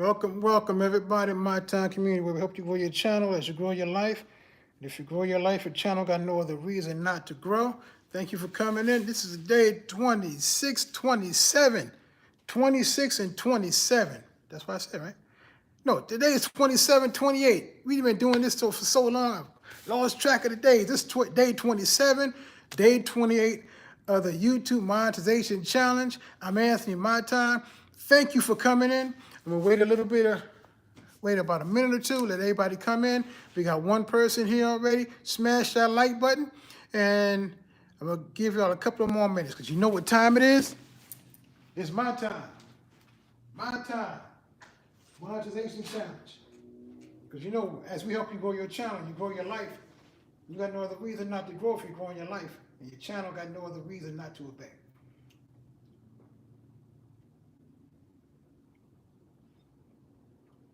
Welcome everybody in my time community where we help you grow your channel as you grow your life. And if you grow your life, your channel got no other reason not to grow. Thank you for coming in. This is day 26, 27, 26 and 27. That's what I said, right? No, today is 27, 28. We've been doing this for so long. I've lost track of the days. This is day 27, day 28 of the YouTube Monetization Challenge. I'm Anthony, my time. Thank you for coming in. I'm gonna wait about a minute or two, let everybody come in. We got one person here already. Smash that like button. And I'm gonna give y'all a couple of more minutes because you know what time it is? It's my time. My time. Monetization Challenge. Because you know, as we help you grow your channel, you grow your life, you got no other reason not to grow if you're growing your life. And your channel got no other reason not to obey.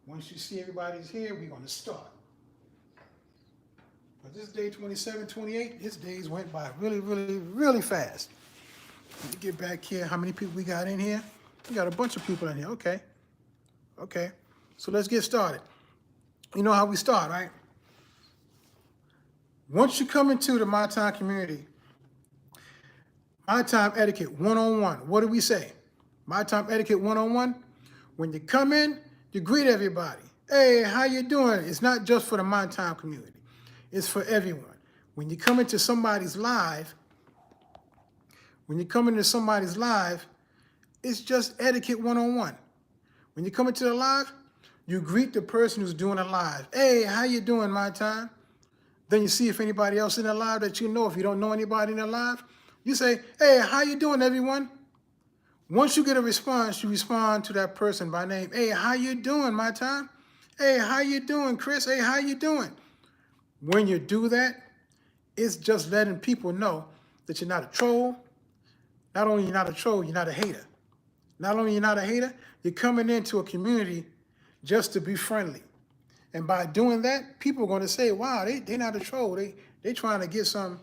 Once you see everybody's here, we're going to start. But this is day 27, 28. These days went by really fast. Let me get back here. How many people we got in here? We got a bunch of people in here. Okay. So let's get started. You know how we start, right? Once you come into the My Time community, My Time Etiquette 101. What do we say? My Time Etiquette 101. When you come in, you greet everybody. Hey, how you doing? It's not just for the My Time community. It's for everyone. When you come into somebody's live, it's just etiquette 101. When you come into the live, you greet the person who's doing a live. Hey, how you doing, My Time? Then you see if anybody else in the live that you know. If you don't know anybody in the live, you say, hey, how you doing, everyone? Once you get a response, you respond to that person by name. Hey, how you doing, My Time? Hey, how you doing, Chris? Hey, how you doing? When you do that, it's just letting people know that you're not a troll. Not only you're not a troll, you're not a hater. Not only you're not a hater, you're coming into a community just to be friendly. And by doing that, people are going to say, wow, they're not a troll. They trying to get some,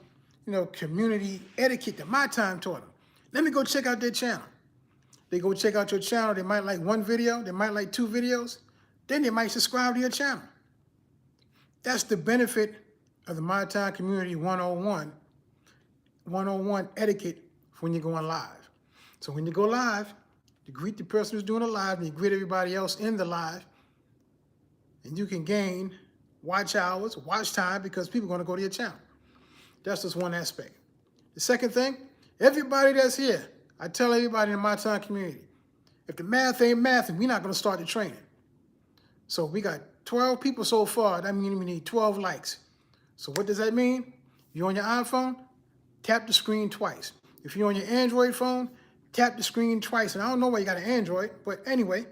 community etiquette that My Time taught them. Let me go check out their channel. They go check out your channel. They might like one video. They might like two videos. Then they might subscribe to your channel. That's the benefit of the My Time Community 101 etiquette when you're going live. So when you go live, you greet the person who's doing a live, and you greet everybody else in the live, and you can gain watch hours, watch time, because people are going to go to your channel. That's just one aspect. The second thing, everybody that's here, I tell everybody in My Time community, if the math ain't mathing, we're not going to start the training. So we got 12 people so far. That means we need 12 likes. So what does that mean? You're on your iPhone, tap the screen twice. If you're on your Android phone, tap the screen twice. And I don't know why you got an Android, but anyway,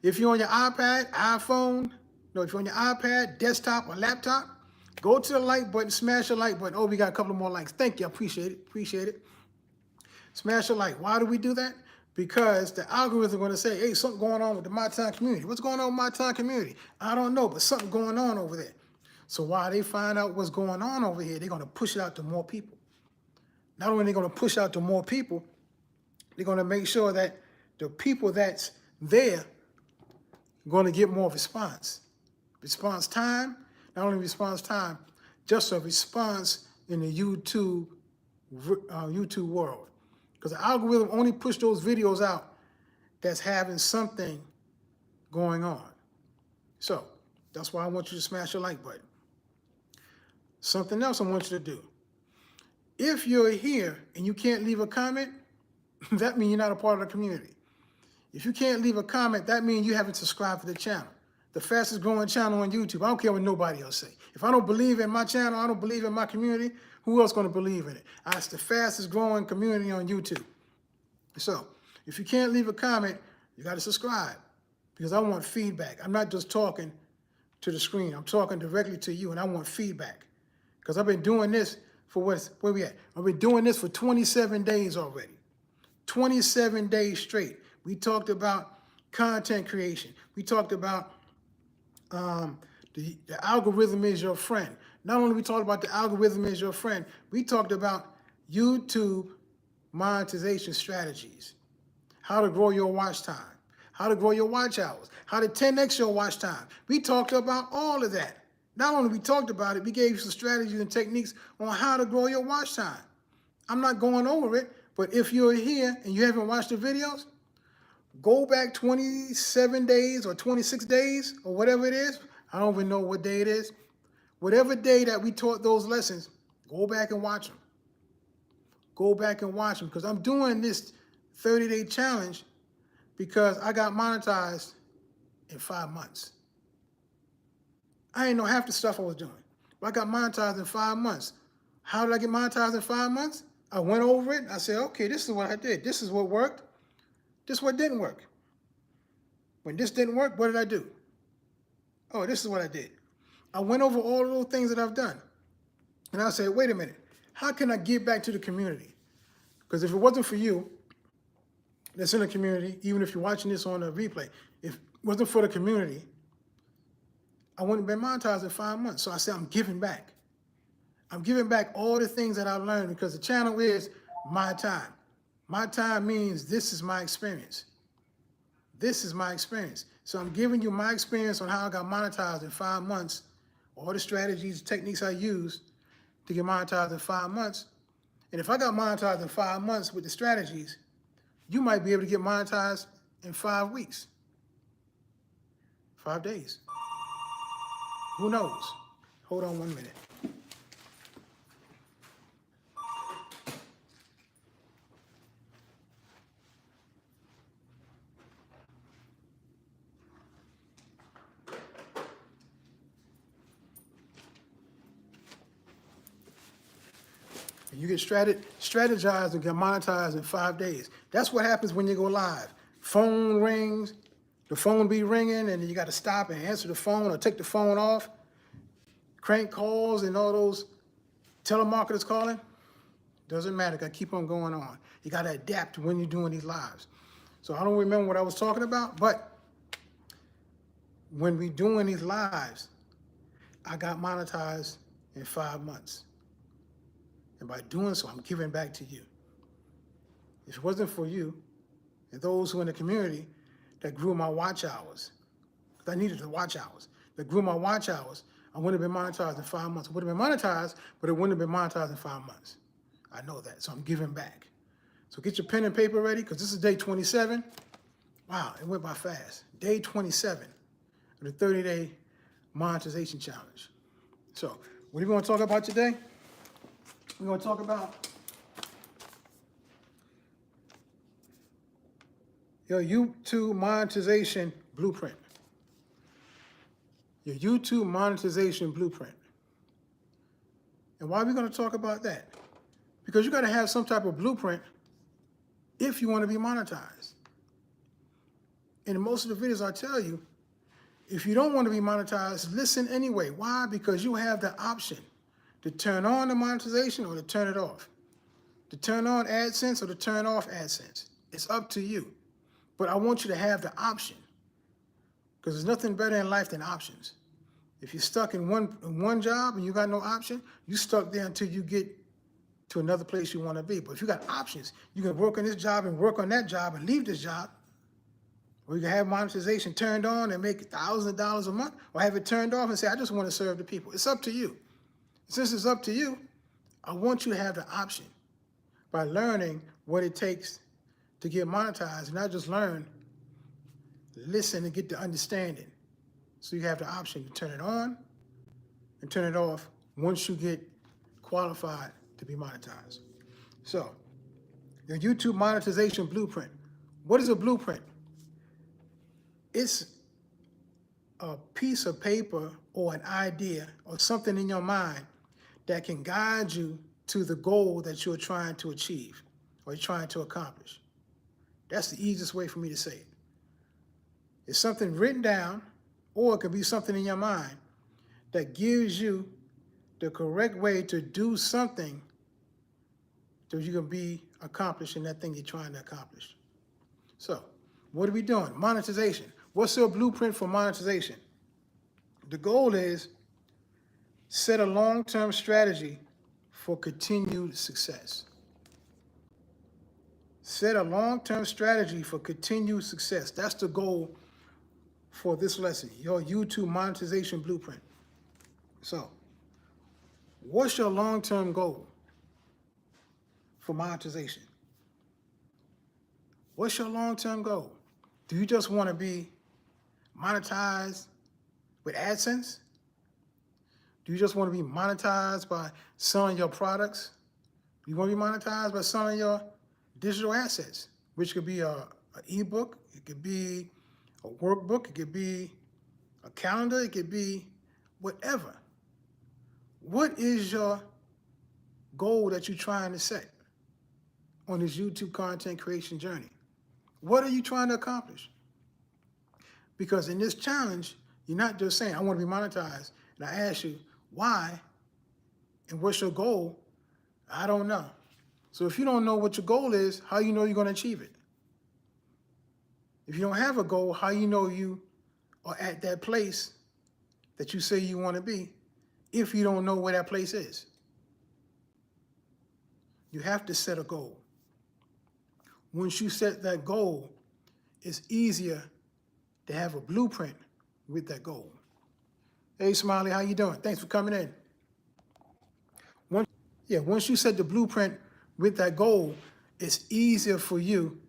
if you're on your iPad, iPhone, if you're on your iPad, desktop, or laptop, go to the like button, smash the like button. Oh, we got a couple more likes. Thank you. I appreciate it. Smash a like. Why do we do that? Because the algorithm is going to say, hey, something going on with the My Time community. What's going on with My Time community? I don't know, but something going on over there. So while they find out what's going on over here, they're going to push it out to more people. Not only are they going to push out to more people, they're going to make sure that the people that's there are going to get more response. Response time, not only response time, just a response in the YouTube world. Because the algorithm only push those videos out that's having something going on. So that's why I want you to smash the like button. Something else I want you to do. If you're here and you can't leave a comment, that means you're not a part of the community. If you can't leave a comment, that means you haven't subscribed to the channel. The fastest growing channel on YouTube. I don't care what nobody else say. If I don't believe in my channel, I don't believe in my community, who else going to believe in it? It's the fastest growing community on YouTube. So if you can't leave a comment, you got to subscribe, because I want feedback. I'm not just talking to the screen. I'm talking directly to you, and I want feedback, because I've been doing this for where we at? I've been doing this for 27 days already. 27 days straight. We talked about content creation. We talked about the algorithm is your friend. Not only we talked about the algorithm is your friend, we talked about YouTube monetization strategies, how to grow your watch time, how to grow your watch hours, how to 10x your watch time. We talked about all of that. Not only we talked about it, we gave you some strategies and techniques on how to grow your watch time. I'm not going over it, but if you're here and you haven't watched the videos, go back 27 days or 26 days or whatever it is. I don't even know what day it is. Whatever day that we taught those lessons, go back and watch them. Go back and watch them, because I'm doing this 30-day challenge because I got monetized in 5 months. I didn't know half the stuff I was doing, but I got monetized in 5 months. How did I get monetized in 5 months? I went over it. I said, okay, this is what I did. This is what worked. This is what didn't work. When this didn't work, what did I do? Oh, this is what I did. I went over all of those things that I've done. And I said, wait a minute. How can I give back to the community? Because if it wasn't for you that's in the community, even if you're watching this on a replay, if it wasn't for the community, I wouldn't have been monetized in 5 months. So I said, I'm giving back. I'm giving back all the things that I've learned, because the channel is my time. My time means this is my experience. This is my experience. So I'm giving you my experience on how I got monetized in 5 months, all the strategies, techniques I used to get monetized in 5 months. And if I got monetized in 5 months with the strategies, you might be able to get monetized in 5 weeks, 5 days. Who knows? Hold on 1 minute. You get strategized and get monetized in 5 days. That's what happens when you go live. Phone rings, the phone be ringing, and then you got to stop and answer the phone or take the phone off. Crank calls and all those telemarketers calling. Doesn't matter. Got to keep on going on. You got to adapt when you're doing these lives. So I don't remember what I was talking about, but when we doing these lives, I got monetized in 5 months. And by doing so, I'm giving back to you. If it wasn't for you and those who are in the community that grew my watch hours, because I needed the watch hours, that grew my watch hours, I wouldn't have been monetized in 5 months. It would have been monetized, but it wouldn't have been monetized in 5 months. I know that, so I'm giving back. So get your pen and paper ready, because this is day 27. Wow, it went by fast. Day 27 of the 30-day monetization challenge. So what are we going to talk about today? We're going to talk about your YouTube monetization blueprint. Your YouTube monetization blueprint. And why are we going to talk about that? Because you got to have some type of blueprint if you want to be monetized. In most of the videos I tell you, if you don't want to be monetized, listen anyway. Why? Because you have the option to turn on the monetization or to turn it off. To turn on AdSense or to turn off AdSense. It's up to you. But I want you to have the option, because there's nothing better in life than options. If you're stuck in one job and you got no option, you're stuck there until you get to another place you want to be. But if you got options, you can work on this job and work on that job and leave this job. Or you can have monetization turned on and make thousands of dollars a month, or have it turned off and say, I just want to serve the people. It's up to you. Since it's up to you, I want you to have the option by learning what it takes to get monetized. Not just learn, listen and get the understanding. So you have the option to turn it on and turn it off once you get qualified to be monetized. So, your YouTube monetization blueprint. What is a blueprint? It's a piece of paper or an idea or something in your mind that can guide you to the goal that you're trying to achieve or you're trying to accomplish. That's the easiest way for me to say it. It's something written down, or it could be something in your mind that gives you the correct way to do something so you can be accomplishing that thing you're trying to accomplish. So, what are we doing? Monetization. What's your blueprint for monetization? The goal is set a long-term strategy for continued success. Set a long-term strategy for continued success. That's the goal for this lesson, your YouTube monetization blueprint. So, what's your long-term goal for monetization? What's your long-term goal? Do you just want to be monetized with AdSense? Do you just want to be monetized by selling your products? Do you want to be monetized by selling your digital assets, which could be an ebook, it could be a workbook, it could be a calendar, it could be whatever. What is your goal that you're trying to set on this YouTube content creation journey? What are you trying to accomplish? Because in this challenge, you're not just saying, I want to be monetized. And I ask you, why and what's your goal? I don't know. So if you don't know what your goal is, how you know you're going to achieve it? If you don't have a goal, how you know you are at that place that you say you want to be if you don't know where that place is? You have to set a goal. Once you set that goal, it's easier to have a blueprint with that goal. Hey, Smiley, how you doing? Thanks for coming in. Once you set the blueprint with that goal, it's easier for you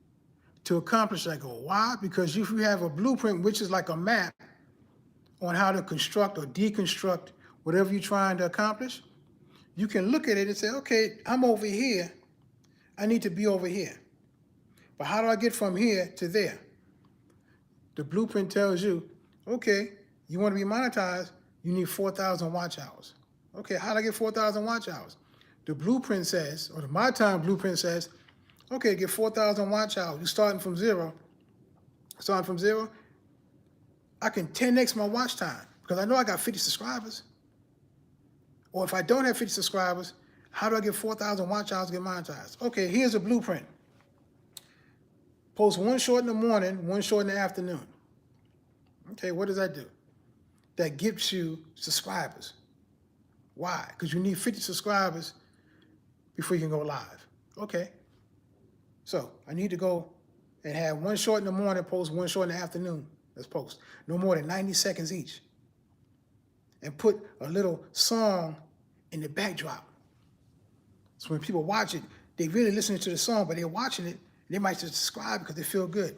to accomplish that goal. Why? Because if you have a blueprint, which is like a map on how to construct or deconstruct whatever you're trying to accomplish, you can look at it and say, okay, I'm over here. I need to be over here. But how do I get from here to there? The blueprint tells you, okay, you want to be monetized, you need 4,000 watch hours. Okay, how do I get 4,000 watch hours? The blueprint says, or the My Time blueprint says, okay, get 4,000 watch hours. You're starting from zero. I can 10x my watch time because I know I got 50 subscribers. Or if I don't have 50 subscribers, how do I get 4,000 watch hours to get monetized? Okay, here's a blueprint. Post one short in the morning, one short in the afternoon. Okay, what does that do? That gets you subscribers. Why? Because you need 50 subscribers before you can go live. Okay. So I need to go and have one short in the morning, post one short in the afternoon. Let's post. No more than 90 seconds each. And put a little song in the backdrop. So when people watch it, they really listening to the song, but they're watching it, they might just subscribe because they feel good.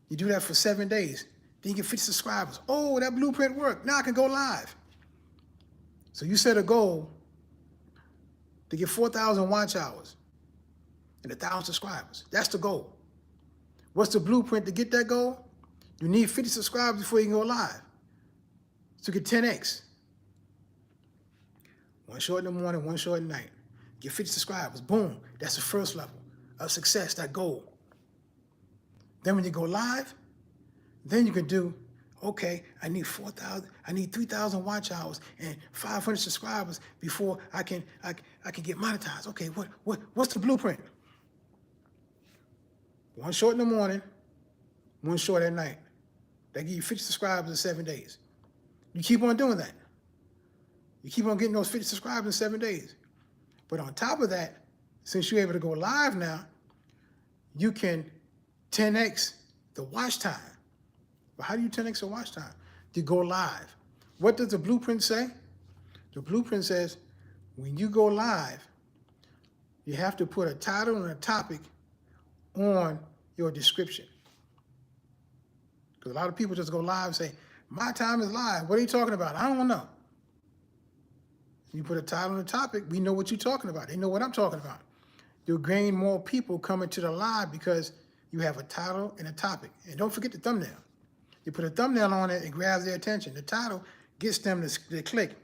You do that for 7 days. Then you get 50 subscribers. Oh, that blueprint worked. Now I can go live. So you set a goal to get 4,000 watch hours and 1,000 subscribers. That's the goal. What's the blueprint to get that goal? You need 50 subscribers before you can go live. So get 10x. One short in the morning, one short at night. Get 50 subscribers. Boom. That's the first level of success, that goal. Then when you go live, then you can do, okay, I need 4,000, I need 3,000 watch hours and 500 subscribers before I can get monetized. Okay, what's the blueprint? One short in the morning, one short at night. They give you 50 subscribers in 7 days. You keep on doing that. You keep on getting those 50 subscribers in 7 days. But on top of that, since you're able to go live now, you can 10x the watch time. But how do you 10x the watch time? You go live. What does the blueprint say? The blueprint says when you go live, you have to put a title and a topic on your description. Because a lot of people just go live and say, my time is live. What are you talking about? I don't know. You put a title and a topic, we know what you're talking about. They know what I'm talking about. You'll gain more people coming to the live because you have a title and a topic. And don't forget the thumbnail. You put a thumbnail on it, it grabs their attention. The title gets them to click.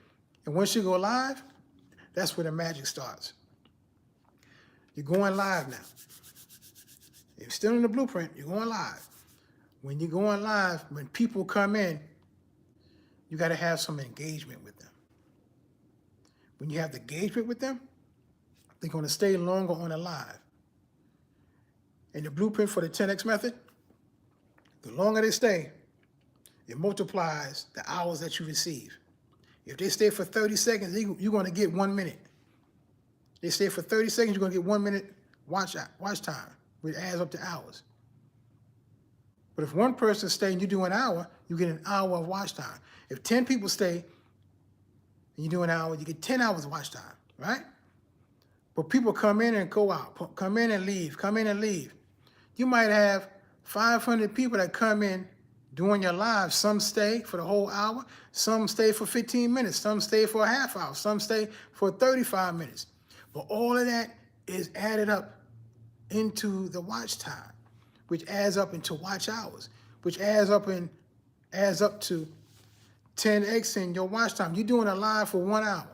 And once you go live, that's where the magic starts. You're going live now. You're still in the blueprint, you're going live. When you're going live, when people come in, you got to have some engagement with them. When you have the engagement with them, they're going to stay longer on the live. And the blueprint for the 10x method, the longer they stay, it multiplies the hours that you receive. If they stay for 30 seconds, you're going to get 1 minute. They stay for 30 seconds, you're going to get 1 minute watch time. which adds up to hours. But if one person stays and you do an hour, you get an hour of watch time. If 10 people stay and you do an hour, you get 10 hours of watch time, right? But people come in and go out, come in and leave, come in and leave. You might have 500 people that come in during your live. Some stay for the whole hour, some stay for 15 minutes, some stay for a half hour, some stay for 35 minutes. But all of that is added up into the watch time, which adds up into watch hours, which adds up to 10x in your watch time. You're doing a live for 1 hour.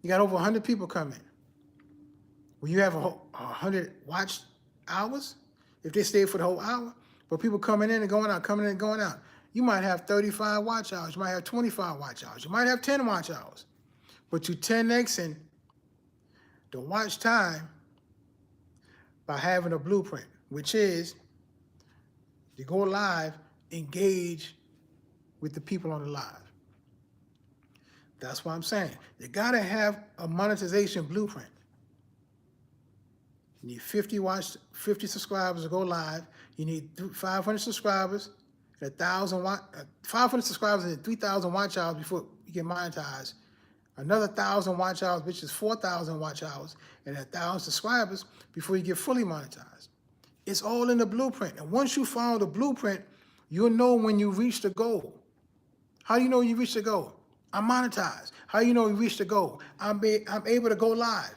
You got over 100 people come in. Well, you have 100 watch hours if they stay for the whole hour. But people coming in and going out, coming in and going out. You might have 35 watch hours. You might have 25 watch hours. You might have 10 watch hours. But you 10x in the watch time by having a blueprint, which is you go live, engage with the people on the live. That's what I'm saying. You gotta have a monetization blueprint. You need 50 subscribers to go live. You need 500 subscribers, 500 subscribers and 3,000 watch hours before you get monetized. Another 1,000 watch hours, which is 4,000 watch hours, and 1,000 subscribers before you get fully monetized. It's all in the blueprint. And once you follow the blueprint, you'll know when you reach the goal. How do you know you reach the goal? I'm monetized. How do you know you reach the goal? I'm able to go live.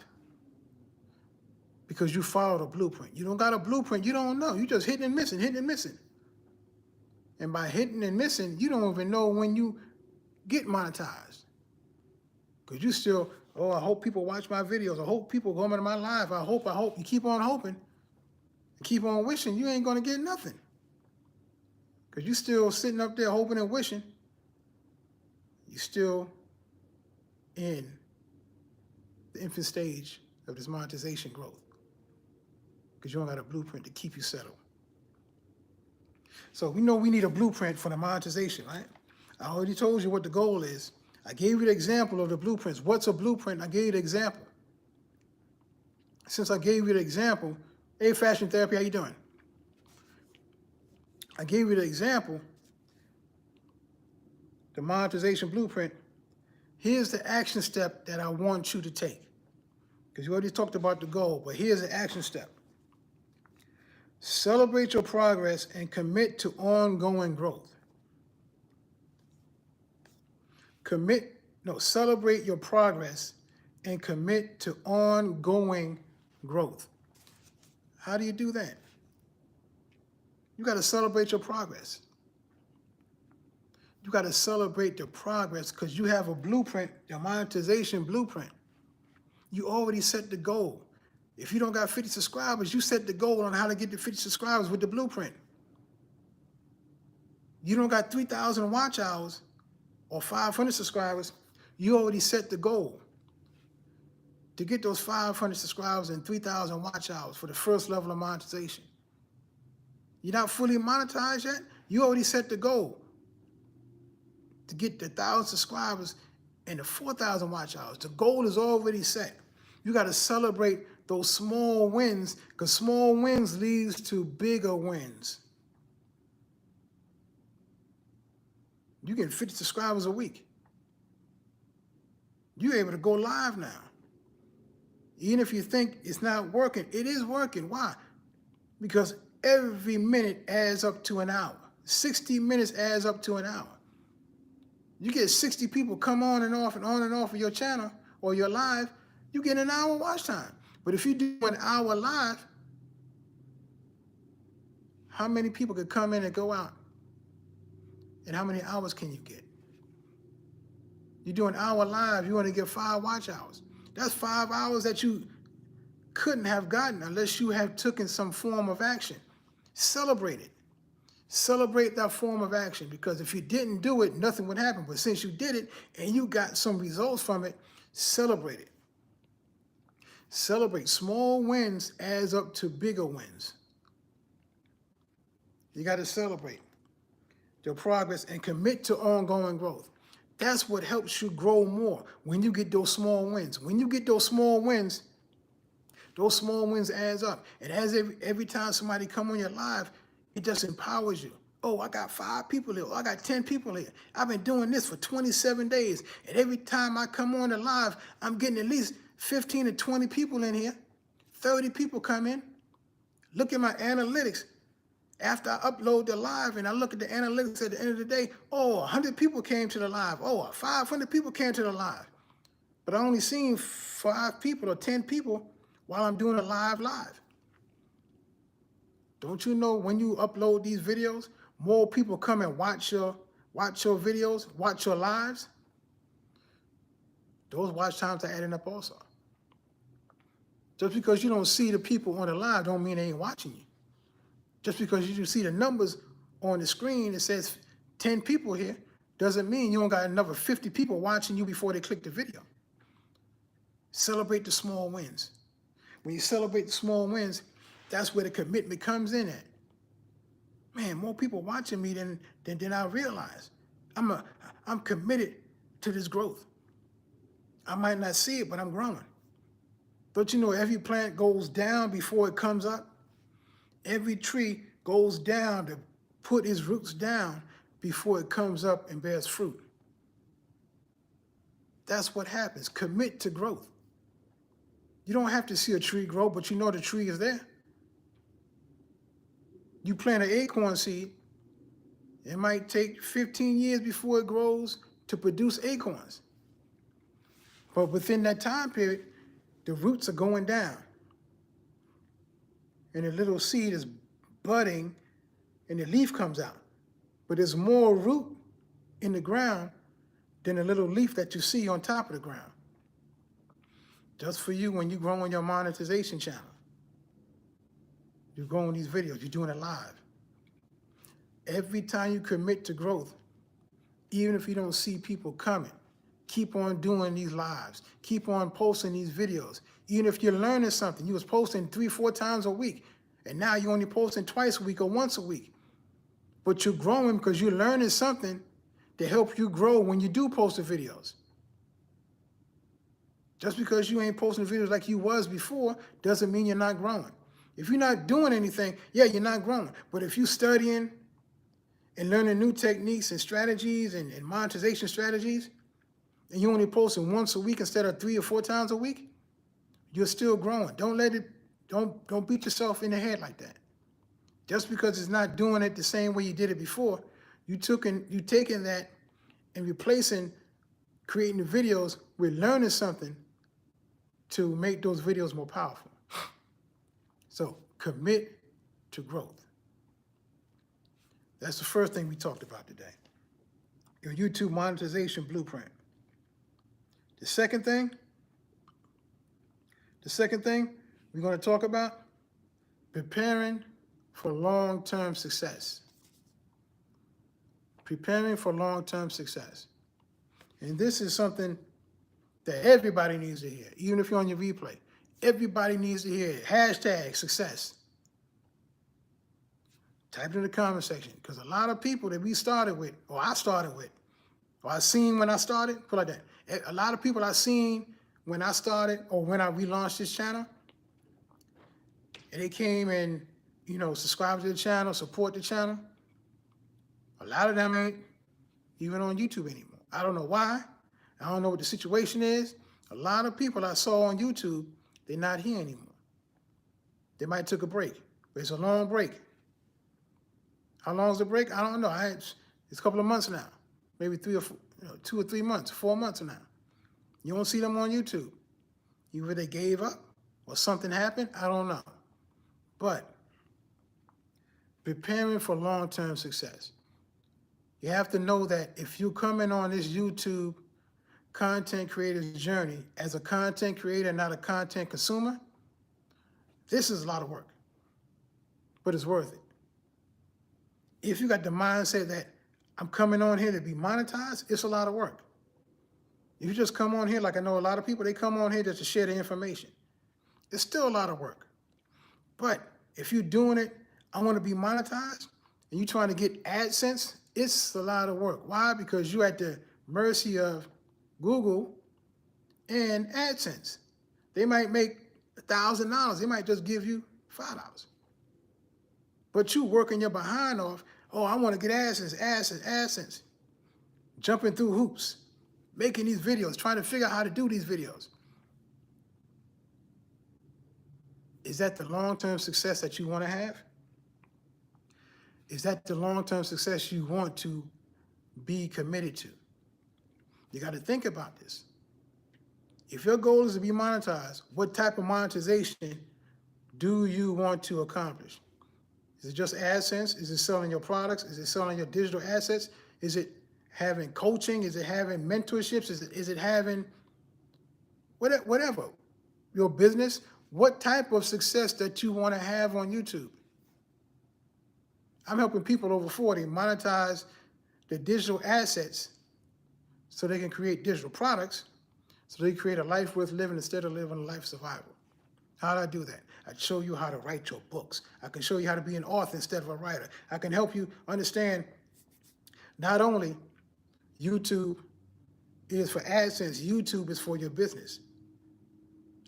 Because you follow the blueprint. You don't got a blueprint, you don't know. You just hitting and missing, hitting and missing. And by hitting and missing, you don't even know when you get monetized. Because you still, I hope people watch my videos. I hope people go into my live. I hope. You keep on hoping. Keep on wishing. You ain't going to get nothing. Because you still sitting up there hoping and wishing. You're still in the infant stage of this monetization growth. Because you don't got a blueprint to keep you settled. So we know we need a blueprint for the monetization, right? I already told you what the goal is. I gave you the example of the blueprints. What's a blueprint? I gave you the example. Since I gave you the example, hey, Fashion Therapy, how you doing? I gave you the example, the monetization blueprint. Here's the action step that I want you to take. Because you already talked about the goal, but here's the action step. Celebrate your progress and commit to ongoing growth. Celebrate your progress and commit to ongoing growth. How do you do that? You got to celebrate your progress. You got to celebrate the progress because you have a blueprint, your monetization blueprint. You already set the goal. If you don't got 50 subscribers, you set the goal on how to get to 50 subscribers with the blueprint. You don't got 3,000 watch hours or 500 subscribers, you already set the goal to get those 500 subscribers and 3,000 watch hours for the first level of monetization. You're not fully monetized yet? You already set the goal to get the 1,000 subscribers and the 4,000 watch hours. The goal is already set. You got to celebrate those small wins because small wins leads to bigger wins. You get 50 subscribers a week. You're able to go live now. Even if you think it's not working, it is working. Why? Because every minute adds up to an hour. 60 minutes adds up to an hour. You get 60 people come on and off of your channel or your live, you get an hour watch time. But if you do an hour live, how many people could come in and go out? And how many hours can you get? You do an hour live, you want to get 5 watch hours. That's 5 hours that you couldn't have gotten unless you have taken some form of action. Celebrate it. Celebrate that form of action because if you didn't do it, nothing would happen. But since you did it and you got some results from it, celebrate it. Celebrate. Small wins adds up to bigger wins. You got to celebrate your progress and commit to ongoing growth. That's what helps you grow more when you get those small wins. When you get those small wins, Those small wins adds up. And as every time somebody come on your live, it just empowers you. Oh, I got 5 people here. Oh, I got 10 people here. I've been doing this for 27 days. And every time I come on the live, I'm getting at least 15 to 20 people in here. 30 people come in. Look at my analytics. After I upload the live and I look at the analytics at the end of the day, oh, 100 people came to the live. Oh, 500 people came to the live. But I only seen 5 people or 10 people while I'm doing a live. Don't you know when you upload these videos, more people come and watch your videos, watch your lives? Those watch times are adding up also. Just because you don't see the people on the live don't mean they ain't watching you. Just because you see the numbers on the screen, it says 10 people here, doesn't mean you don't got another 50 people watching you before they click the video. Celebrate the small wins. When you celebrate the small wins, that's where the commitment comes in at. Man, more people watching me than I realize. I'm committed to this growth. I might not see it, but I'm growing. Don't you know every plant goes down before it comes up? Every tree goes down to put its roots down before it comes up and bears fruit. That's what happens. Commit to growth. You don't have to see a tree grow, but you know the tree is there. You plant an acorn seed, it might take 15 years before it grows to produce acorns. But within that time period, the roots are going down. And the little seed is budding and the leaf comes out. But there's more root in the ground than the little leaf that you see on top of the ground. Just for you when you grow on your monetization channel. You're growing these videos, you're doing it live. Every time you commit to growth, even if you don't see people coming, keep on doing these lives. Keep on posting these videos. Even if you're learning something, you was posting 3-4 times a week, and now you're only posting twice a week or once a week. But you're growing because you're learning something to help you grow when you do post the videos. Just because you ain't posting videos like you was before doesn't mean you're not growing. If you're not doing anything, yeah, you're not growing. But if you're studying and learning new techniques and strategies and monetization strategies, and you're only posting once a week instead of 3 or 4 times a week, you're still growing. Don't beat yourself in the head like that. Just because it's not doing it the same way you did it before, you taking that and replacing creating the videos with learning something to make those videos more powerful. So commit to growth. That's the first thing we talked about today. Your YouTube monetization blueprint. The second thing we're going to talk about, preparing for long-term success. Preparing for long-term success. And this is something that everybody needs to hear, even if you're on your replay. Everybody needs to hear it. Hashtag success. Type it in the comment section, because a lot of people that we started with, or I started with, or I seen when I started, put like that. A lot of people I seen when I started or when I relaunched this channel, and they came and, subscribe to the channel, support the channel. A lot of them ain't even on YouTube anymore. I don't know why. I don't know what the situation is. A lot of people I saw on YouTube, they're not here anymore. They might took a break, but it's a long break. How long is the break? I don't know. It's a couple of months now, maybe 2 or 3 months, 4 months now. You don't see them on YouTube. Either they gave up or something happened. I don't know. But preparing for long-term success. You have to know that if you're coming on this YouTube content creator's journey as a content creator, not a content consumer, this is a lot of work, but it's worth it. If you got the mindset that I'm coming on here to be monetized, it's a lot of work. If you just come on here, like I know a lot of people, they come on here just to share the information. It's still a lot of work. But if you're doing it, I want to be monetized, and you're trying to get AdSense, it's a lot of work. Why? Because you're at the mercy of Google and AdSense. They might make $1,000. They might just give you $5. But you working your behind off. Oh, I want to get AdSense. Jumping through hoops, making these videos, trying to figure out how to do these videos. Is that the long-term success that you want to have? Is that the long-term success you want to be committed to? You got to think about this. If your goal is to be monetized, what type of monetization do you want to accomplish? Is it just AdSense? Is it selling your products? Is it selling your digital assets? Is it having coaching? Is it having mentorships? Is it having whatever? Your business? What type of success that you want to have on YouTube? I'm helping people over 40 monetize their digital assets so they can create digital products, so they create a life worth living instead of living a life of survival. How do I do that? I show you how to write your books. I can show you how to be an author instead of a writer. I can help you understand not only YouTube is for AdSense, YouTube is for your business.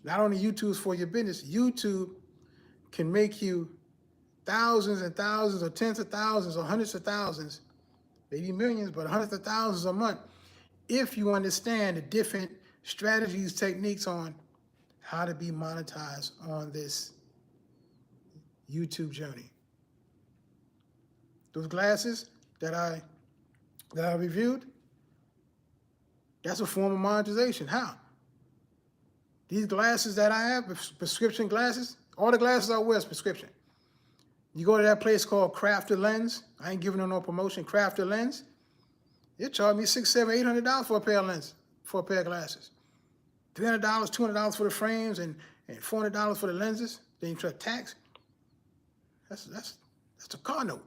Not only YouTube is for your business, YouTube can make you thousands and thousands or tens of thousands or hundreds of thousands, maybe millions, but hundreds of thousands a month if you understand the different strategies, techniques on how to be monetized on this YouTube journey. Those glasses that I reviewed, that's a form of monetization. How? These glasses that I have, prescription glasses, all the glasses I wear is prescription. You go to that place called Crafted Lens. I ain't giving them no promotion. Crafted Lens. They charge me $600, $700, $800 for a pair of lenses, for a pair of glasses. $300, $200 for the frames, and $400 for the lenses. Then you try tax. That's a car note.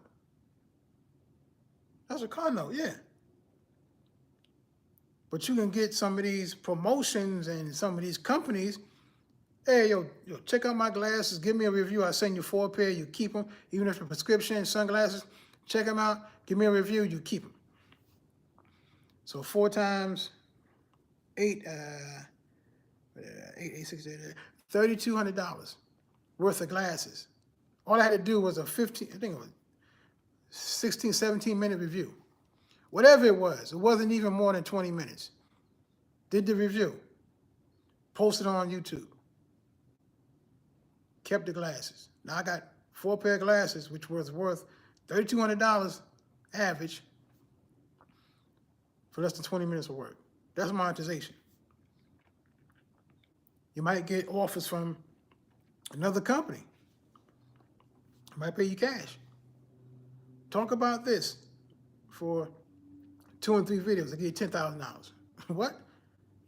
That's a car note, yeah. But you can get some of these promotions and some of these companies. Hey, yo, check out my glasses. Give me a review. I send you 4 pair. You keep them. Even if they're prescription sunglasses, check them out. Give me a review. You keep them. So 4 times 8, $3,200 worth of glasses. All I had to do was I think it was 16, 17-minute review. Whatever it wasn't even more than 20 minutes. Did the review, posted on YouTube, kept the glasses. Now I got 4 pair of glasses, which was worth $3,200 average for less than 20 minutes of work. That's monetization. You might get offers from another company. It might pay you cash. Talk about this for 2 and 3 videos. I give you $10,000. What?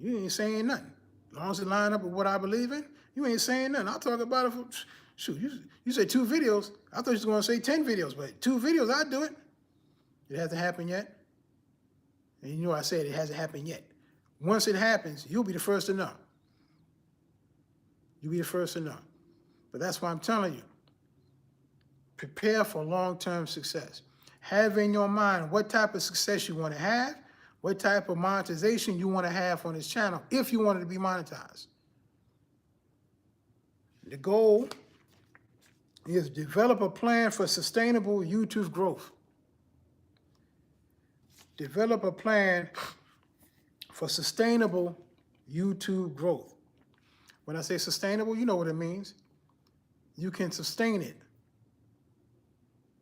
You ain't saying nothing. As long as it line up with what I believe in, you ain't saying nothing. I'll talk about it for, shoot, you say 2 videos. I thought you was going to say 10 videos, but 2 videos, I'd do it. It hasn't happened yet. And you know I said it hasn't happened yet. Once it happens, you'll be the first to know. You'll be the first to know. But that's why I'm telling you, prepare for long-term success. Have in your mind what type of success you want to have, what type of monetization you want to have on this channel if you want it to be monetized. The goal is to develop a plan for sustainable YouTube growth. Develop a plan for sustainable YouTube growth. When I say sustainable, you know what it means. You can sustain it.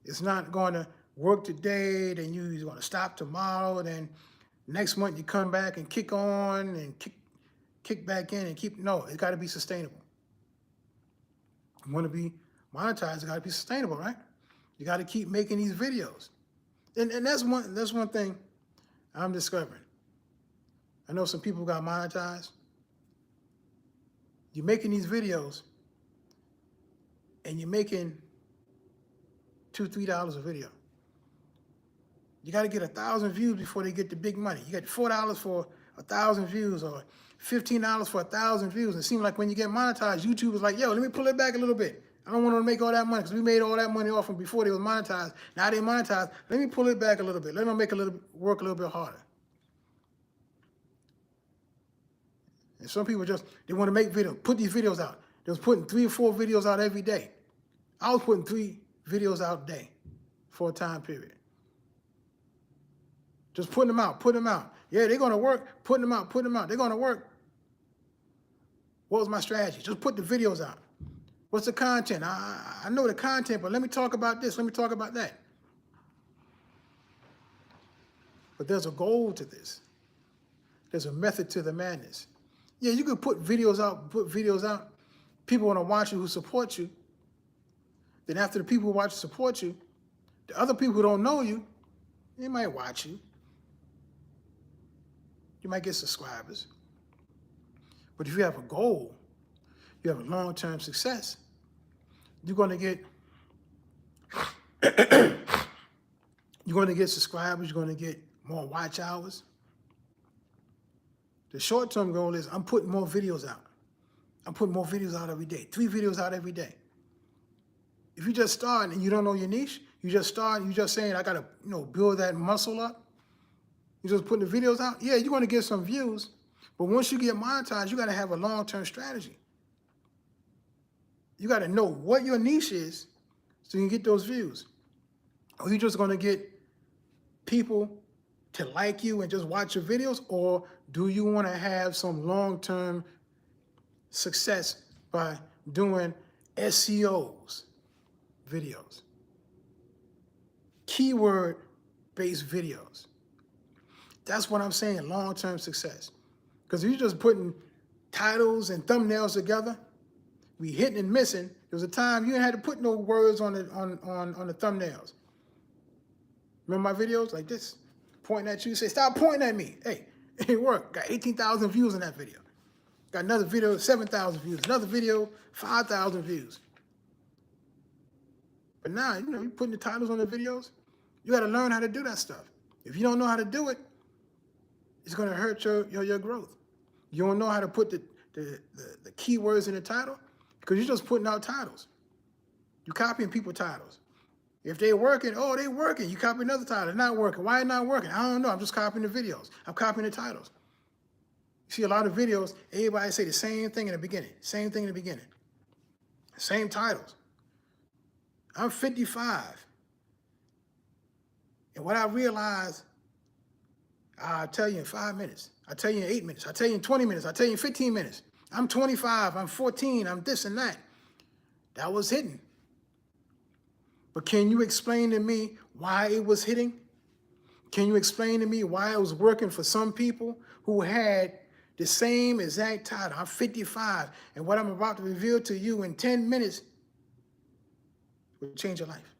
It's not going to work today, then you're going to stop tomorrow, then next month you come back and kick on and kick back in and keep, no, it's got to be sustainable. You want to be monetized, it's got to be sustainable, right? You got to keep making these videos. And that's one thing I'm discovering. I know some people got monetized. You're making these videos and you're making $2, $3 a video. You got to get 1,000 views before they get the big money. You get $4 for 1,000 views or $15 for 1,000 views. It seems like when you get monetized, YouTube is like, yo, let me pull it back a little bit. I don't want to make all that money because we made all that money off them before they was monetized. Now they monetized. Let me pull it back a little bit. Let them make work a little bit harder. And some people they want to make videos, put these videos out. Just putting 3 or 4 videos out every day. I was putting 3 videos out a day for a time period. Just putting them out, putting them out. Yeah, they're going to work. Putting them out, putting them out. They're going to work. What was my strategy? Just put the videos out. What's the content? I know the content, but let me talk about this. Let me talk about that. But there's a goal to this. There's a method to the madness. Yeah, you could put videos out. People want to watch you who support you. Then after the people who watch you support you, the other people who don't know you, they might watch you. You might get subscribers. But if you have a goal, you have a long-term success, you're going to get subscribers, you're going to get more watch hours. The short-term goal is I'm putting more videos out. I'm putting more videos out every day, 3 videos out every day. If you just start and you don't know your niche, you just start and you're just saying, I got to build that muscle up. You're just putting the videos out. Yeah, you're going to get some views. But once you get monetized, you got to have a long-term strategy. You got to know what your niche is so you can get those views. Or you're just going to get people to like you and just watch your videos, or do you want to have some long-term success by doing SEOs videos, keyword-based videos? That's what I'm saying, long-term success. Because if you're just putting titles and thumbnails together, we hitting and missing. There was a time you didn't have to put no words on the thumbnails. Remember my videos like this? Pointing at you, say, stop pointing at me. Hey, it worked. Got 18,000 views in that video. Got another video, 7,000 views. Another video, 5,000 views. But now, you're putting the titles on the videos. You got to learn how to do that stuff. If you don't know how to do it, it's going to hurt your growth. You don't know how to put the keywords in the title because you're just putting out titles. You're copying people's titles. If they're working, oh, they're working. You copy another title. It's not working. Why is it not working? I don't know. I'm just copying the videos. I'm copying the titles. You see a lot of videos, everybody say the same thing in the beginning. Same thing in the beginning. Same titles. I'm 55. And what I realized, I'll tell you in 5 minutes. I'll tell you in 8 minutes. I'll tell you in 20 minutes. I'll tell you in 15 minutes. I'm 25. I'm 14. I'm this and that. That was hidden. But can you explain to me why it was hitting? Can you explain to me why it was working for some people who had the same exact title? I'm 55, and what I'm about to reveal to you in 10 minutes will change your life.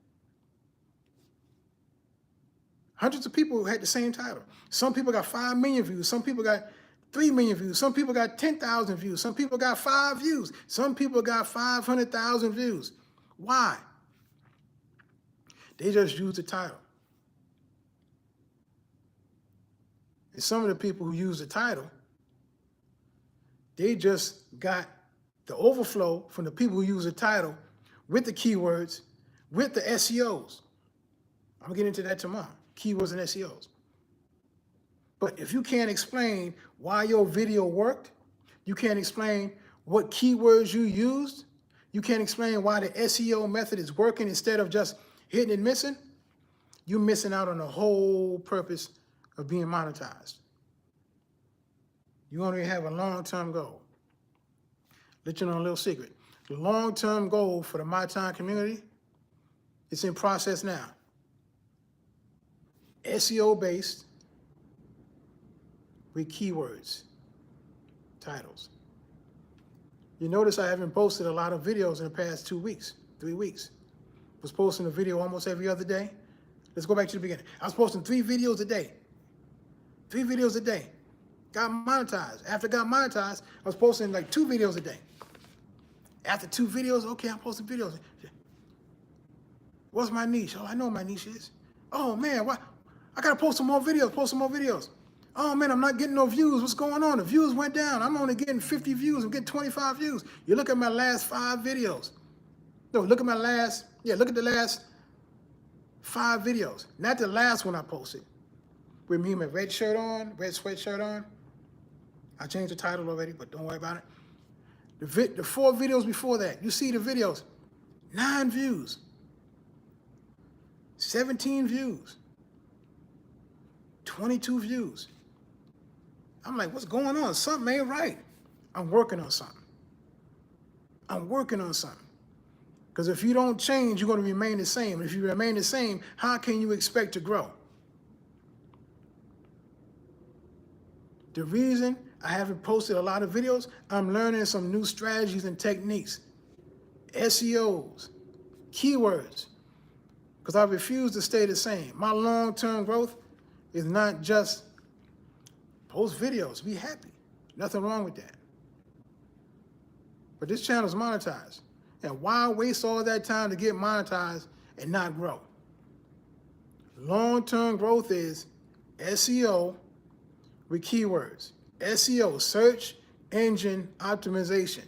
Hundreds of people had the same title. Some people got 5 million views. Some people got 3 million views. Some people got 10,000 views. Some people got 5 views. Some people got 500,000 views. Why? They just used the title. And some of the people who use the title, they just got the overflow from the people who use the title with the keywords, with the SEOs. I'm going to get into that tomorrow, keywords and SEOs. But if you can't explain why your video worked, you can't explain what keywords you used, you can't explain why the SEO method is working instead of just hitting and missing, you're missing out on the whole purpose of being monetized. You only have a long-term goal. Let you know a little secret. The long-term goal for the My Time community, it's in process now. SEO-based with keywords, titles. You notice I haven't posted a lot of videos in the past 2 weeks, 3 weeks. I was posting a video almost every other day. Let's go back to the beginning. I was posting 3 videos a day. 3 videos a day. Got monetized. After I got monetized, I was posting like 2 videos a day. After 2 videos, okay, I'm posting videos. What's my niche? Oh, I know what my niche is. Oh man, what? I gotta post some more videos, Oh man, I'm not getting no views. What's going on? The views went down. I'm only getting 50 views. I'm getting 25 views. You look at my last 5 videos. No, look at the last 5 videos. Not the last one I posted. With me in my red shirt on, red sweatshirt on. I changed the title already, but don't worry about it. The 4 videos before that, you see the videos, 9 views, 17 views, 22 views. I'm like, what's going on? Something ain't right. I'm working on something. I'm working on something. Because if you don't change, you're going to remain the same. If you remain the same, how can you expect to grow? The reason I haven't posted a lot of videos, I'm learning some new strategies and techniques, SEOs, keywords, because I refuse to stay the same. My long-term growth is not just post videos, be happy. Nothing wrong with that. But this channel is monetized. And why waste all that time to get monetized and not grow? Long-term growth is SEO with keywords. SEO, search engine optimization.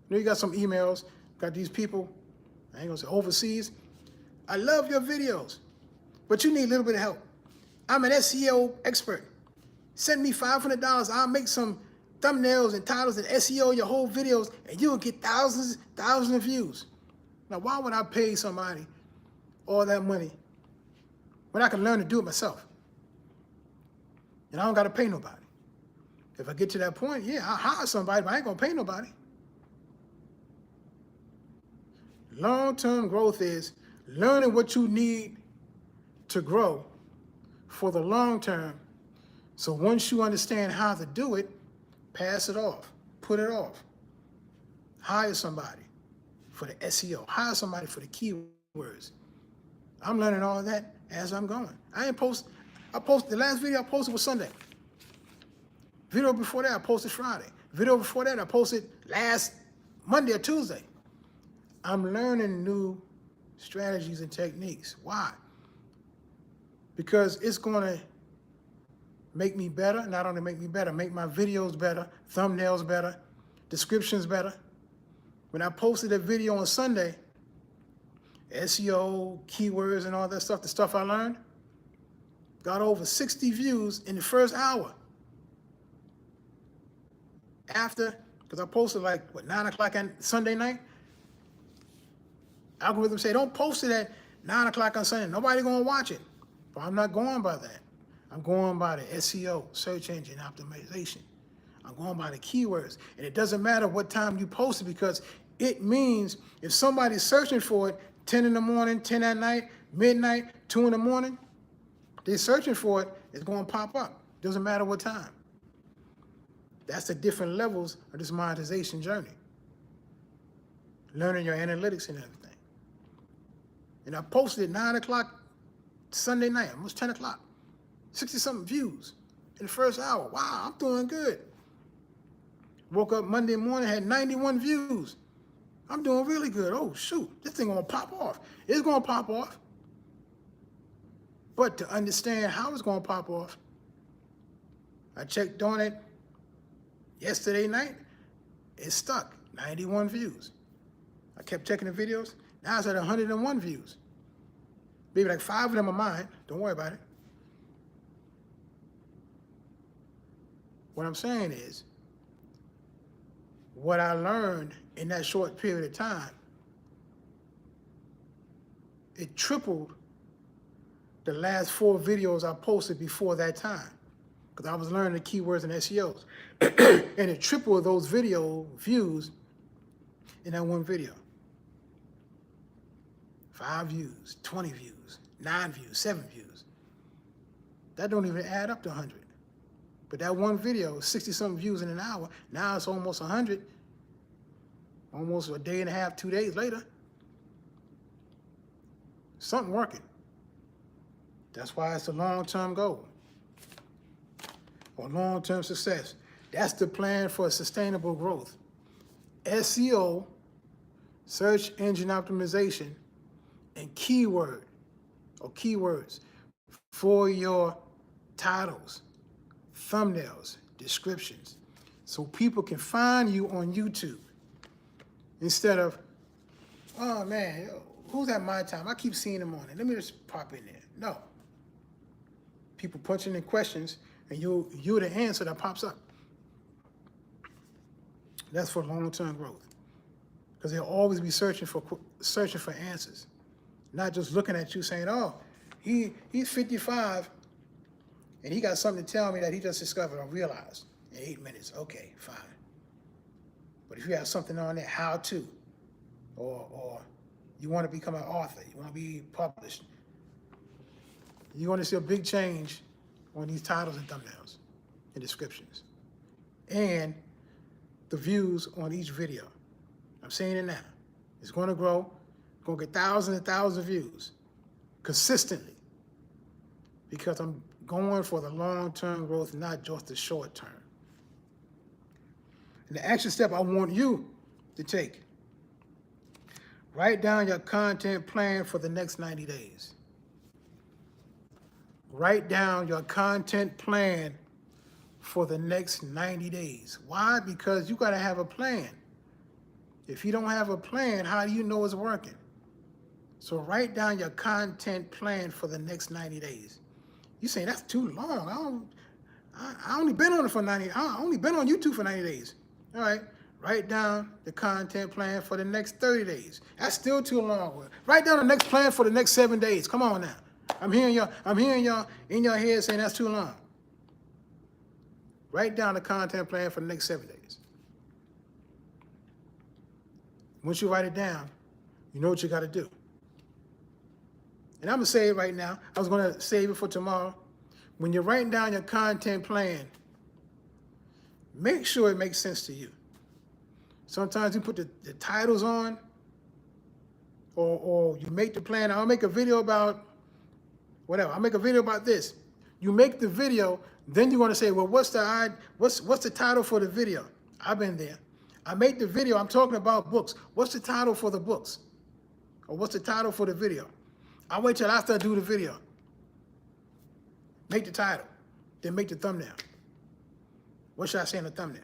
You know, you got some emails, got these people, I ain't gonna say overseas. I love your videos, but you need a little bit of help. I'm an SEO expert. Send me $500, I'll make some thumbnails and titles and SEO your whole videos, and you'll get thousands of views. Now, why would I pay somebody all that money when I can learn to do it myself? And I don't gotta pay nobody. If I get to that point, yeah, I'll hire somebody, but I ain't gonna pay nobody. Long-term growth is learning what you need to grow for the long term. So once you understand how to do it, pass it off, put it off. Hire somebody for the SEO, hire somebody for the keywords. I'm learning all of that as I'm going. The last video I posted was Sunday. Video before that I posted Friday. Video before that I posted last Monday or Tuesday. I'm learning new strategies and techniques. Why? Because it's gonna make me better, not only make me better, make my videos better, thumbnails better, descriptions better. When I posted that video on Sunday, SEO, keywords and all that stuff, the stuff I learned, got over 60 views in the first hour. After, because I posted like, 9 o'clock on Sunday night? Algorithm say, don't post it at 9 o'clock on Sunday. Nobody gonna watch it. But I'm not going by that. I'm going by the SEO, search engine optimization. I'm going by the keywords. And it doesn't matter what time you post it, because it means if somebody's searching for it 10 in the morning, 10 at night, midnight, 2 in the morning, they're searching for it, it's going to pop up. Doesn't matter what time. That's the different levels of this monetization journey. Learning your analytics and everything. And I posted at 9 o'clock Sunday night, almost 10 o'clock. 60-something views in the first hour. Wow, I'm doing good. Woke up Monday morning, had 91 views. I'm doing really good. Oh, shoot, this thing gonna pop off. It's gonna pop off. But to understand how it's gonna pop off, I checked on it yesterday night. It stuck, 91 views. I kept checking the videos. Now it's at 101 views. Maybe like 5 of them are mine. Don't worry about it. What I'm saying is, what I learned in that short period of time, it tripled the last 4 videos I posted before that time, because I was learning the keywords and SEOs. And it tripled those video views in that one video. 5 views, 20 views, 9 views, 7 views. That don't even add up to 100. But that one video, 60-something views in an hour, now it's almost 100, almost a day and a half, 2 days later. Something working. That's why it's a long-term goal or long-term success. That's the plan for sustainable growth. SEO, search engine optimization, and keyword or keywords for your titles, thumbnails, descriptions, so people can find you on YouTube instead of, oh man, who's at my time? I keep seeing them on it. Let me just pop in there. No. People punching in questions and you're the answer that pops up. That's for long-term growth. Because they'll always be searching for answers, not just looking at you saying, "Oh, he's 55, and he got something to tell me that he just discovered or realized in 8 minutes." Okay, fine. But if you have something on there, how to, or you want to become an author, you want to be published, you're going to see a big change on these titles and thumbnails and descriptions, and the views on each video. I'm saying it now. It's going to grow. It's going to get thousands and thousands of views consistently because I'm going for the long-term growth, not just the short term. And the action step I want you to take, write down your content plan for the next 90 days. Write down your content plan for the next 90 days. Why? Because you got to have a plan. If you don't have a plan, how do you know it's working? So write down your content plan for the next 90 days. You saying that's too long. I only been on it for 90. I only been on YouTube for 90 days. All right. Write down the content plan for the next 30 days. That's still too long. Write down the next plan for the next 7 days. Come on now. I'm hearing y'all in your head saying that's too long. Write down the content plan for the next 7 days. Once you write it down, you know what you got to do. And I'm going to say it right now. I was going to save it for tomorrow. When you're writing down your content plan, make sure it makes sense to you. Sometimes you put the titles on, or you make the plan. I'll make a video about whatever. I'll make a video about this. You make the video, then you're going to say, well, what's the title for the video? I've been there. I make the video, I'm talking about books. What's the title for the books? Or what's the title for the video? I wait till after I do the video. Make the title, then make the thumbnail. What should I say in the thumbnail?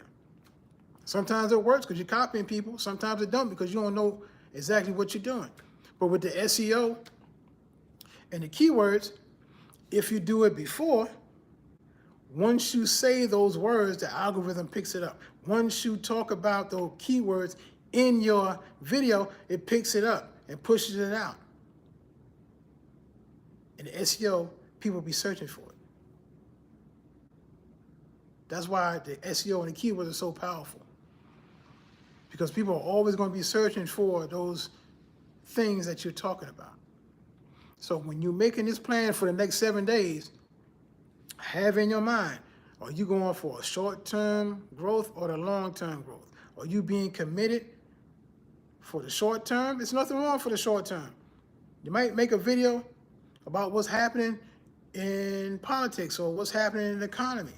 Sometimes it works because you're copying people. Sometimes it don't because you don't know exactly what you're doing. But with the SEO and the keywords, if you do it before, once you say those words, the algorithm picks it up. Once you talk about those keywords in your video, it picks it up and pushes it out. And the SEO, people will be searching for it. That's why the SEO and the keywords are so powerful. Because people are always going to be searching for those things that you're talking about. So when you're making this plan for the next 7 days, have in your mind, are you going for a short-term growth or the long-term growth? Are you being committed for the short term? There's nothing wrong for the short term. You might make a video about what's happening in politics or what's happening in the economy.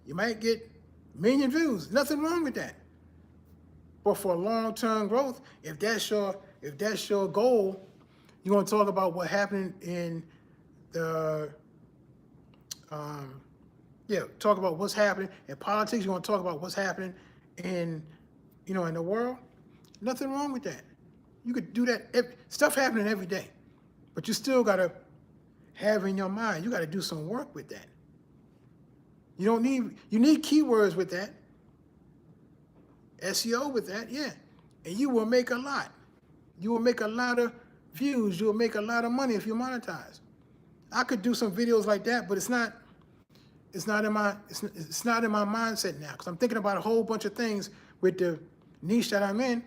You might get 1 million views. Nothing wrong with that. But for long-term growth, if that's your goal, you're going to talk about what happened in the talk about what's happening in politics. You want to talk about what's happening in the world. Nothing wrong with that. You could do that. Stuff happening every day, but you still got to have in your mind. You got to do some work with that. You need keywords with that. SEO with that, yeah. And you will make a lot. You will make a lot of views. You will make a lot of money if you monetize. I could do some videos like that, but it's not in my mindset now because I'm thinking about a whole bunch of things with the niche that I'm in.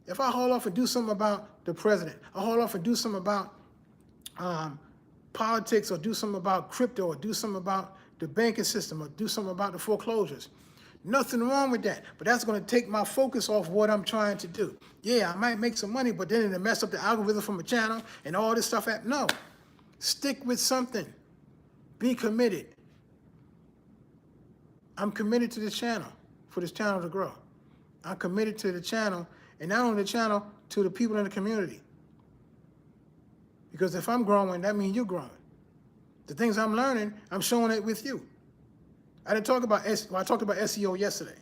If I hold off and do something about the president, I hold off and do something about politics, or do something about crypto, or do something about the banking system, or do something about the foreclosures. Nothing wrong with that, but that's going to take my focus off what I'm trying to do. Yeah, I might make some money, but then it'll mess up the algorithm from a channel and all this stuff. No, stick with something. Be committed. I'm committed to this channel, for this channel to grow. I'm committed to the channel, and not only the channel, to the people in the community. Because if I'm growing, that means you're growing. The things I'm learning, I'm showing it with you. I talked about SEO yesterday,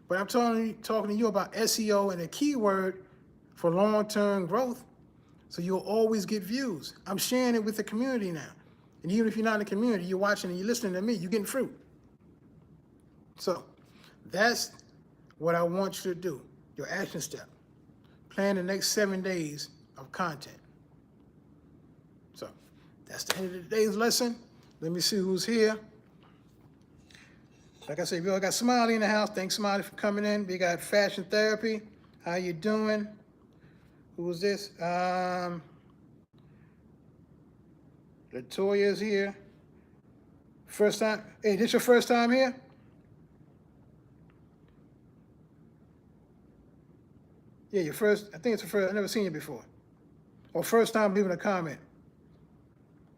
but I'm talking to you about SEO and a keyword for long-term growth, so you'll always get views. I'm sharing it with the community now. And even if you're not in the community, you're watching and you're listening to me, you're getting fruit. So that's what I want you to do, your action step. Plan the next 7 days of content. So that's the end of today's lesson. Let me see who's here. Like I said, we all got Smiley in the house. Thanks, Smiley, for coming in. We got Fashion Therapy. How you doing? Who was this? Latoya's here. First time? Hey, this your first time here? Yeah, your first. I think it's the first. I've never seen you before. Or first time leaving a comment.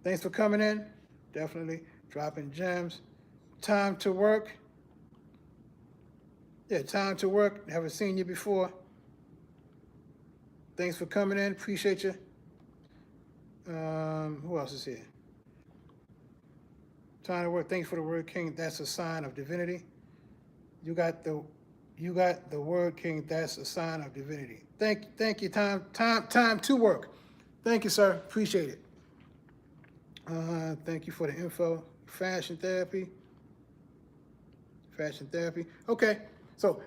Thanks for coming in. Definitely dropping gems. Time to work. Yeah, time to work. Haven't seen you before. Thanks for coming in. Appreciate you. Who else is here? Time to work. Thanks for the word king. That's a sign of divinity. You got the word king. That's a sign of divinity. Thank you. Time to work. Thank you, sir. Appreciate it. Thank you for the info. Fashion therapy. Okay, so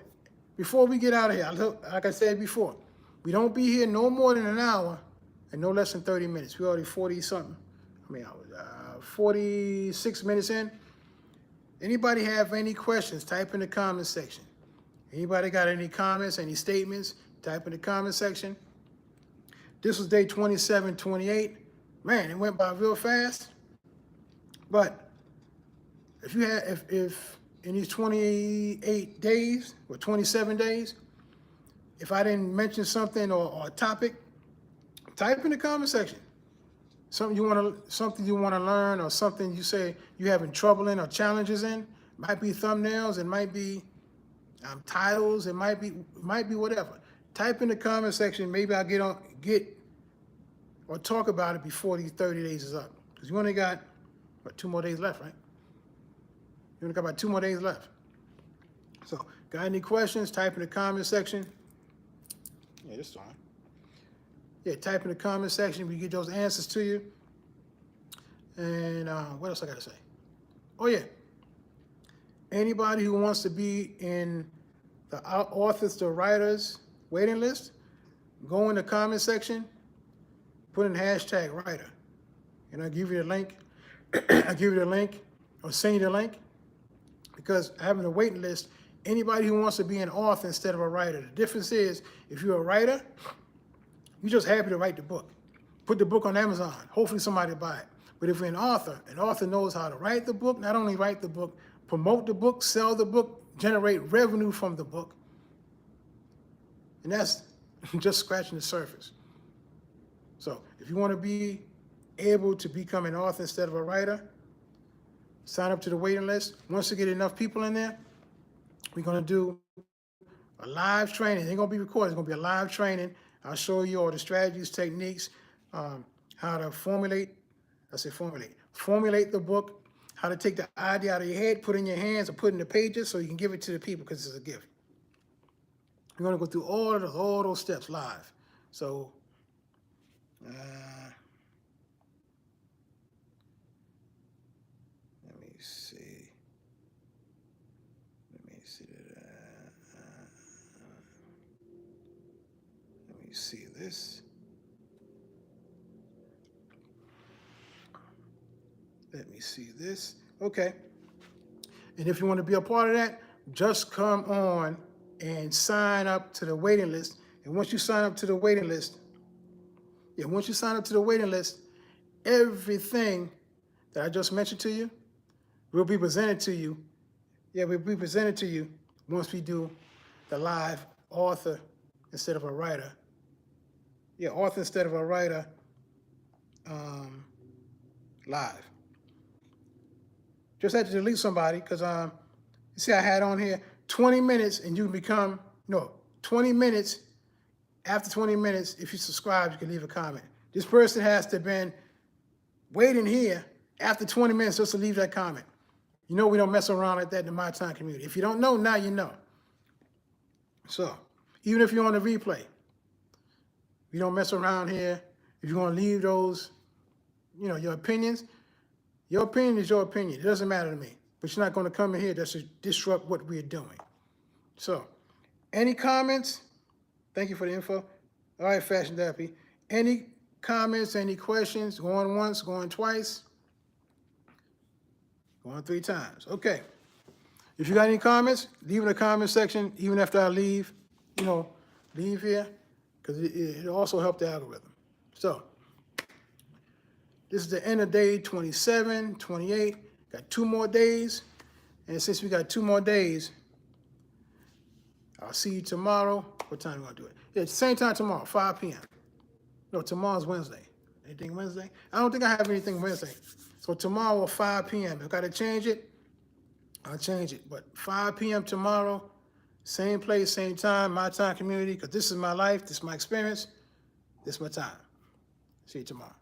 before we get out of here, like I said before, we don't be here no more than an hour and no less than 30 minutes. We're already 40 something. 46 minutes in. Anybody have any questions? Type in the comment section. Anybody got any comments, any statements? Type in the comment section. This was day 27, 28. Man, it went by real fast. But if you had, if in these 28 days or 27 days, if I didn't mention something or a topic, type in the comment section. Something you want to learn, or something you say you're having trouble in or challenges in. Might be thumbnails, it might be titles, it might be whatever. Type in the comment section. Maybe I'll get or talk about it before these 30 days is up. Because you only got 2 more days left, right? You only got about 2 more days left. So, got any questions? Type in the comment section. Yeah, this time. Yeah, type in the comment section. We get those answers to you. And what else I got to say? Oh, yeah. Anybody who wants to be in the authors to writers waiting list, go in the comment section, put in hashtag writer. And I'll give you the link. I'll give you the link or send you the link. Because having a waiting list, anybody who wants to be an author instead of a writer. The difference is, if you're a writer, you're just happy to write the book. Put the book on Amazon. Hopefully somebody will buy it. But if you're an author knows how to write the book, not only write the book, promote the book, sell the book, generate revenue from the book. And that's just scratching the surface. So if you want to be able to become an author instead of a writer, sign up to the waiting list. Once you get enough people in there, we're going to do a live training. It ain't going to be recorded. It's going to be a live training. I'll show you all the strategies, techniques, how to formulate the book, how to take the idea out of your head, put it in your hands, or put it in the pages so you can give it to the people because it's a gift. We're going to go through all those steps live. So, let me see. Let me see this. Let me see this. Okay. And if you want to be a part of that, just come on and sign up to the waiting list. And once you sign up to the waiting list, everything that I just mentioned to you will be presented to you. Yeah, will be presented to you once we do the live author instead of a writer. Yeah, author instead of a writer live. Just had to delete somebody because you see I had on here 20 minutes and you can become, 20 minutes. After 20 minutes, if you subscribe, you can leave a comment. This person has to have been waiting here after 20 minutes just to leave that comment. You know we don't mess around like that in the My Time community. If you don't know, now you know. So, even if you're on the replay, we don't mess around here. If you're going to leave those, your opinions, your opinion is your opinion. It doesn't matter to me. But you're not going to come in here just to disrupt what we're doing. So, Any comments? Thank you for the info. All right, Fashion Dappy. Any comments, any questions? Going once, going twice, going 3 times. Okay. If you got any comments, leave in the comment section, even after I leave, leave here, because it also helped the algorithm. So, this is the end of day 27, 28. Got 2 more days. And since we got 2 more days, I'll see you tomorrow. What time are we going to do it? Yeah, same time tomorrow, 5 p.m. No, tomorrow's Wednesday. Anything Wednesday? I don't think I have anything Wednesday. So tomorrow at 5 p.m. If I got to change it, I'll change it. But 5 p.m. tomorrow, same place, same time, my time community, because this is my life, this is my experience, this is my time. See you tomorrow.